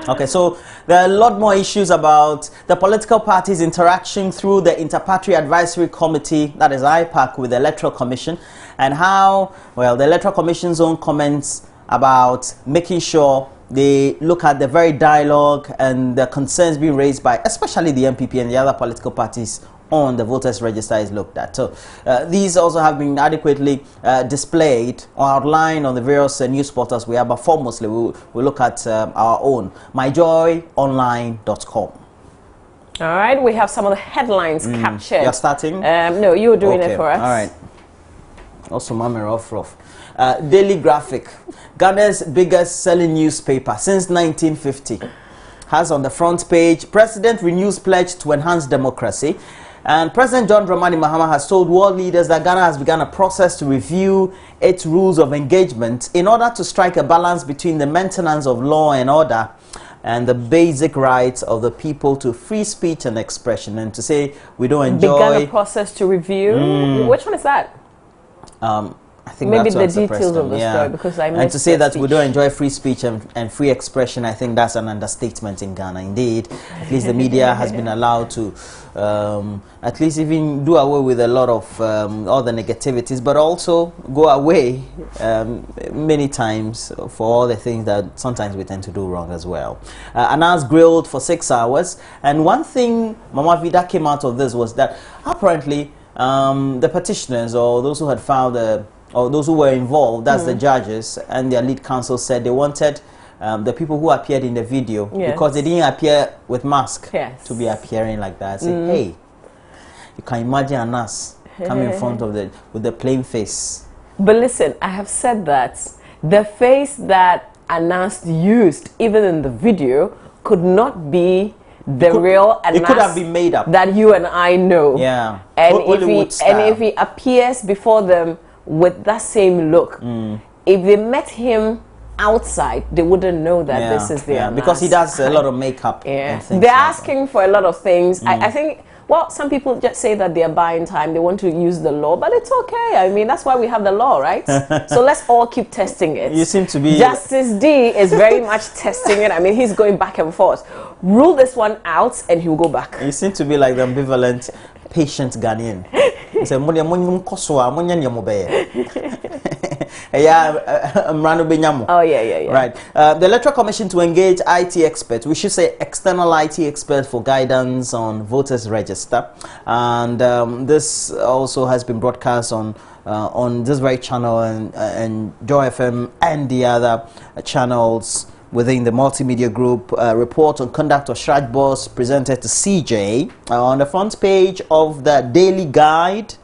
Okay, so there are a lot more issues about the political parties' interaction through the Inter-Party Advisory Committee, that is IPAC, with the Electoral Commission, and how, well, the Electoral Commission's own comments about making sure they look at the very dialogue and the concerns being raised by especially the MPP and the other political parties on the voters register is looked at. So these also have been adequately displayed or outlined on the various news portals we have, but foremostly we'll look at our own, myjoyonline.com. All right, we have some of the headlines captured. You're starting? No, you're doing it for us. All right. Also, Mama rough. Daily Graphic, Ghana's biggest selling newspaper since 1950, has on the front page, President renews pledge to enhance democracy. And President John Dramani Mahama has told world leaders that Ghana has begun a process to review its rules of engagement in order to strike a balance between the maintenance of law and order and the basic rights of the people to free speech and expression. And to say we don't enjoy... Begun a process to review? Which one is that? I think maybe that's the details of the story, because I missed and to say that speech. we don't enjoy free speech and free expression, I think that's an understatement in Ghana. Indeed, at least the media has been allowed to at least even do away with a lot of all the negativities, but also go away many times for all the things that sometimes we tend to do wrong as well. Anas grilled for 6 hours, and one thing Mama Vida came out of this was that apparently the petitioners or those who had filed or those who were involved, that's the judges and their lead counsel, said they wanted the people who appeared in the video, because they didn't appear with mask, to be appearing like that. Say, hey, you can imagine us coming in front of with the plain face. But listen, I have said that the face that Anas used, even in the video, could not be the real Anas. It could have been made up. That you and I know. Yeah. And if he appears before them with that same look, if they met him outside, they wouldn't know that this is the Anas. Because he does a lot of makeup. And things they're asking for a lot of things. I think, well, some people just say that they're buying time, they want to use the law, but it's okay. I mean, that's why we have the law, right? So let's all keep testing it. You seem to be... Justice D is very much testing it. I mean, he's going back and forth. Rule this one out and he'll go back. You seem to be like the ambivalent, patient Ghanaian. He said, oh, yeah. Right. The Electoral Commission to engage IT experts, we should say external IT experts, for guidance on voters register. And this also has been broadcast on this very channel and Joy FM and the other channels within the multimedia group. Report on conduct of Shraj Boss presented to CJ. On the front page of the Daily Guide,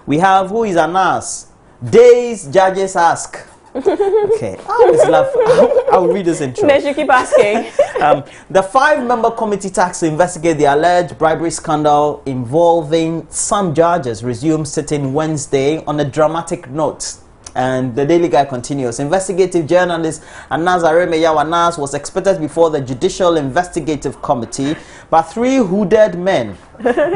we have who is Anas. Days judges ask. Okay, I always laugh. I'll read this intro. Then you keep asking. The 5-member committee tasked to investigate the alleged bribery scandal involving some judges resumed sitting Wednesday on a dramatic note. And the Daily Guide continues. Investigative journalist Anas Aremeyaw Anas was expected before the Judicial Investigative Committee, but 3 hooded men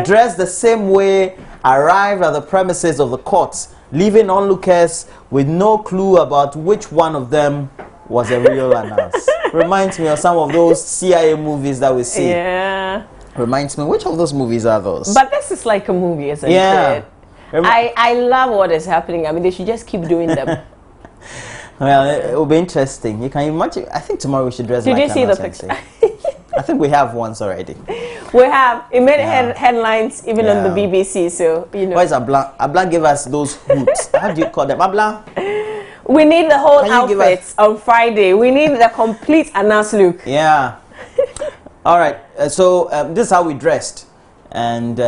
dressed the same way arrived at the premises of the courts, leaving onlookers with no clue about which one of them was a real Anas. Reminds me of some of those CIA movies that we see. Yeah. Reminds me, which of those movies are those? But this is like a movie, isn't it? I love what is happening. I mean, they should just keep doing them. Well, it will be interesting. You can imagine. I think tomorrow we should dress like Did you see the picture? I think we have once already. We have. It made headlines even on the BBC, so, you know. Why is Abla? Abla gave us those hoods. How do you call them? Abla? We need the whole outfit on Friday. We need the complete Anas look. Yeah. All right. So this is how we dressed. And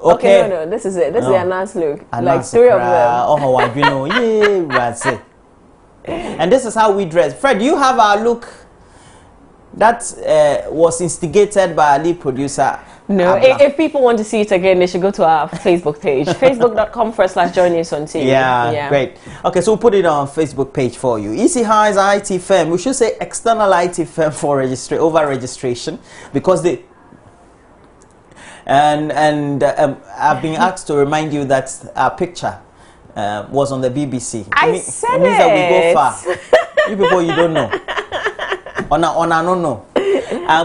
Okay, no, this is it. This is the Anas look. Like 3 of them. Oh, I do know. Yeah, that's it. And this is how we dress. Fred, you have our look that was instigated by our lead producer. No, if people want to see it again, they should go to our Facebook page. Facebook.com/joinnewsonTV. Yeah, great. Okay, so we'll put it on Facebook page for you. EC High's IT firm. We should say external IT firm for over registration, because they... And I've been asked to remind you that our picture was on the BBC. I said it means that we go far. You people, you don't know. no.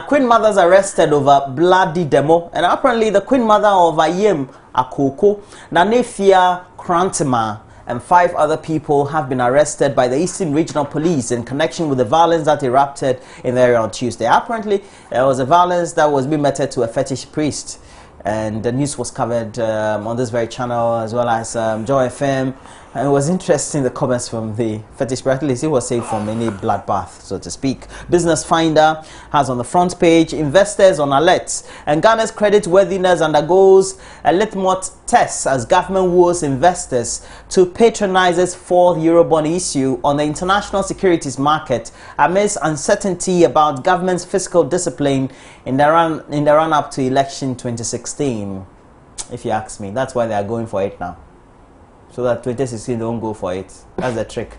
Queen mother's arrested over bloody demo, and apparently the queen mother of Ayem Akoko, Nanefia Krantima, and 5 other people have been arrested by the Eastern Regional Police in connection with the violence that erupted in the area on Tuesday. Apparently, there was a violence that was being meted to a fetish priest, and the news was covered on this very channel as well as Joy FM. And it was interesting, the comments from the fetish priest. At least he was saved from any bloodbath, so to speak. Business Finder has on the front page, investors on alert, and Ghana's credit worthiness undergoes a litmus test as government woos investors to patronize its 4th Eurobond issue on the international securities market amidst uncertainty about government's fiscal discipline in the run-up to election 2016. If you ask me, that's why they are going for it now. So that 2016 don't go for it. That's the trick.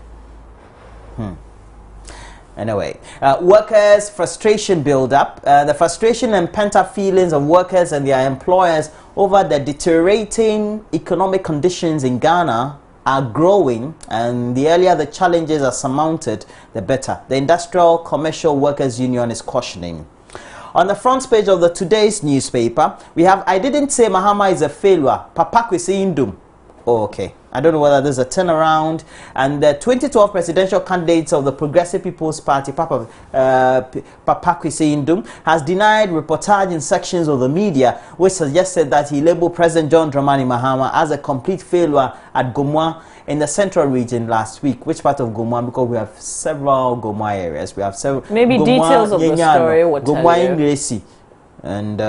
Anyway, workers' frustration build up. The frustration and pent-up feelings of workers and their employers over the deteriorating economic conditions in Ghana are growing, and the earlier the challenges are surmounted, the better. The Industrial Commercial Workers Union is cautioning. On the front page of today's newspaper, we have, I didn't say Mahama is a failure. Papa Kwesi Indum. Oh, okay. I don't know whether there's a turnaround. And the 2012 presidential candidates of the Progressive People's Party, Papa Kwesi Indum, has denied reportage in sections of the media which suggested that he labeled President John Dramani Mahama as a complete failure at Gomwa in the central region last week. Which part of Gomwa? Because we have several Gomwa areas. We have several. Maybe Gomwa, details of the story will tell you. And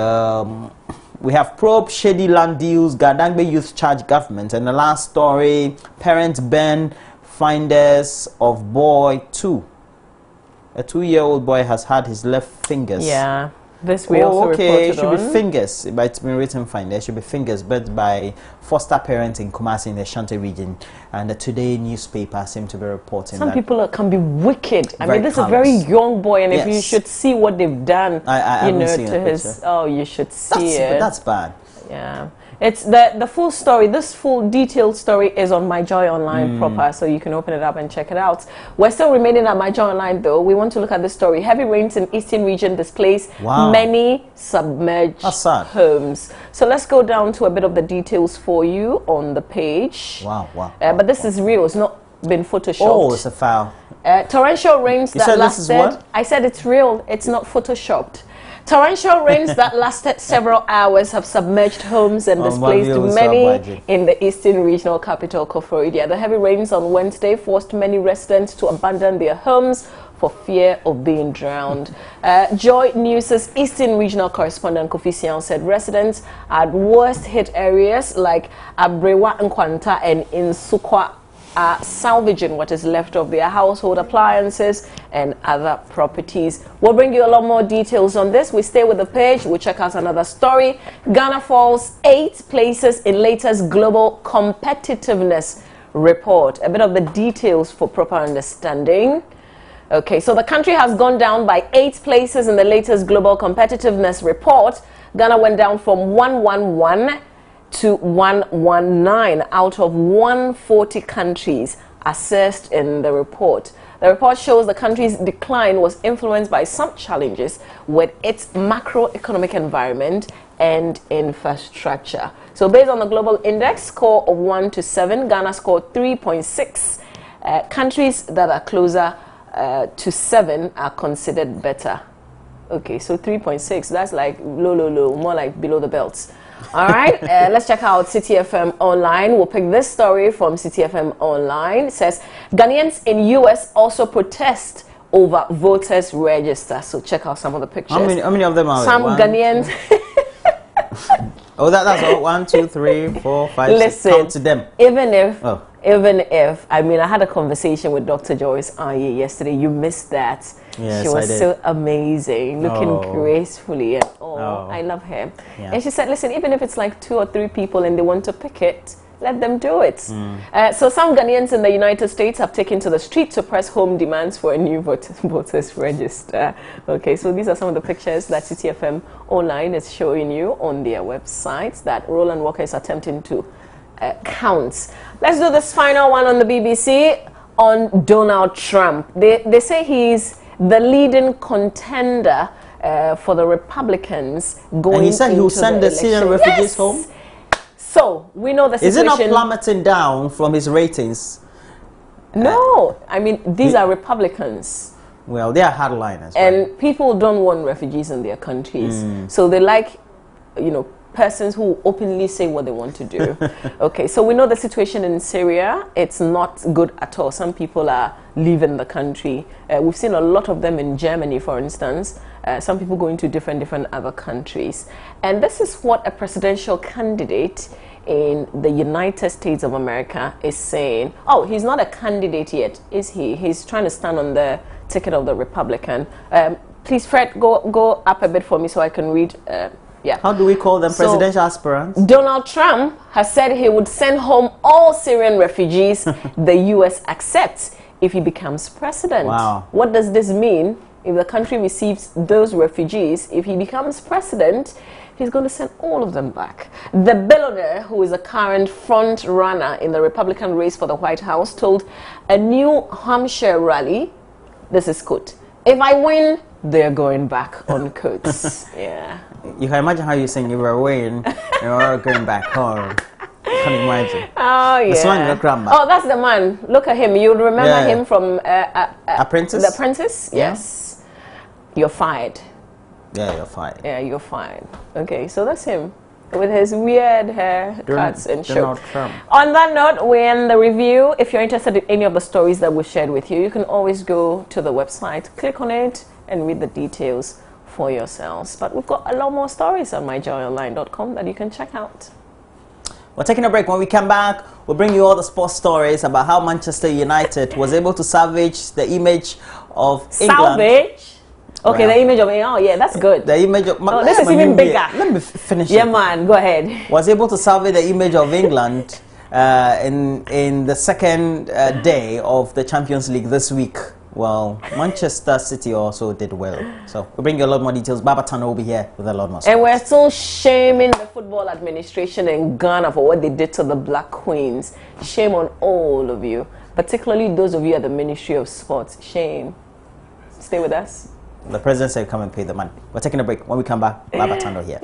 we have probe shady land deals, Gadangbe youth charge government, and the last story, parents ban finders of boy 2. A 2-year-old boy has had his left fingers. Yeah, this we also reported it should be fingers, but it's been written fine. There should be fingers, but by foster parents in Kumasi in the Ashanti region. And the Today newspaper seem to be reporting some that people can be wicked. I mean, this is a callous. very young boy, and if you should see what they've done, I you know, to his. Oh, you should see it. That's bad. Yeah. It's the full story. This full detailed story is on My Joy Online proper, so you can open it up and check it out. We're still remaining at My Joy Online, though. We want to look at this story. Heavy rains in Eastern region displace many submerged homes. So let's go down to a bit of the details for you on the page. But this is real. It's not been photoshopped. Oh, it's a foul. Torrential rains that lasted. I said it's real. It's not photoshopped. Torrential rains that lasted several hours have submerged homes and displaced many in the eastern regional capital, Koforidua. The heavy rains on Wednesday forced many residents to abandon their homes for fear of being drowned. Joy News' eastern regional correspondent Kofi Sian said residents at worst hit areas like Abrewa Nkwanta and Insukwa are salvaging what is left of their household appliances and other properties. We'll bring you a lot more details on this. We stay with the page. We'll check out another story. Ghana falls 8 places in latest global competitiveness report. A bit of the details for proper understanding. Okay, so the country has gone down by 8 places in the latest global competitiveness report. Ghana went down from 111 to 119 out of 140 countries assessed in the report. The report shows the country's decline was influenced by some challenges with its macroeconomic environment and infrastructure. So based on the global index score of 1 to 7, Ghana scored 3.6. Countries that are closer to 7 are considered better. Okay, so 3.6, that's like low, more like below the belts. All right, let's check out City FM Online. We'll pick this story from City FM Online. It says, Ghanaians in US also protest over voters register. So check out some of the pictures. How many of them are some Ghanaians. Oh, that's all. 1, 2, 3, 4, 5, Listen, 6. Count to them. Even if, I mean, I had a conversation with Dr. Joyce Aye yesterday. You missed that. Yes, she was so amazing, looking gracefully, and I love her. Yeah. And she said, listen, even if it's like 2 or 3 people and they want to pick it, let them do it. So some Ghanaians in the United States have taken to the street to press home demands for a new voters register. Okay, so these are some of the pictures that CTFM Online is showing you on their website that Roland Walker is attempting to count. Let's do this final one on the BBC on Donald Trump. They say he's the leading contender for the Republicans going. And he said he will send the Syrian refugees home. So we know the situation. Is it not plummeting down from his ratings? No, I mean these are Republicans. Well, they are hardliners, and right? People don't want refugees in their countries, so they like, you know, persons who openly say what they want to do. Okay, so we know the situation in Syria. It's not good at all. Some people are leaving the country. We've seen a lot of them in Germany, for instance. Some people going to different other countries. And this is what a presidential candidate in the United States of America is saying. Oh, he's not a candidate yet, is he? He's trying to stand on the ticket of the Republican. Please, Fred, go up a bit for me so I can read. Yeah. How do we call them? Presidential aspirants? Donald Trump has said he would send home all Syrian refugees the U.S. accepts if he becomes president. Wow. What does this mean? If the country receives those refugees, if he becomes president, he's going to send all of them back. The billionaire, who is a current front runner in the Republican race for the White House, told a New Hampshire rally, this is quote, "If I win, they're going back," on quotes. Yeah. You can imagine how you sing, "If we're winning, you're going back home." Can you imagine? Oh, yeah. Oh, that's the man. Look at him. You remember him from Apprentice? The Apprentice? Yes. You're fired. Yeah, you're fired. Yeah, you're fired. Okay, so that's him with his weird hair cuts and show. On that note, we end the review. If you're interested in any of the stories that we shared with you, you can always go to the website, click on it, and read the details for yourselves. But we've got a lot more stories on myjoyonline.com that you can check out. We're taking a break. When we come back, we'll bring you all the sports stories about how Manchester United was able to salvage the image of England. Salvage? Okay, the image of, oh yeah, that's good. The image of, this is even bigger. Let me finish. Yeah, man, go ahead. Was able to salvage the image of England in the second day of the Champions League this week. Well, Manchester City also did well. So we'll bring you a lot more details. Baba Atani will be here with a lot more. And we're still shaming the football administration in Ghana for what they did to the Black Queens. Shame on all of you, particularly those of you at the Ministry of Sports. Shame. Stay with us. The president said come and pay the money. We're taking a break. When we come back, Baba Atani here.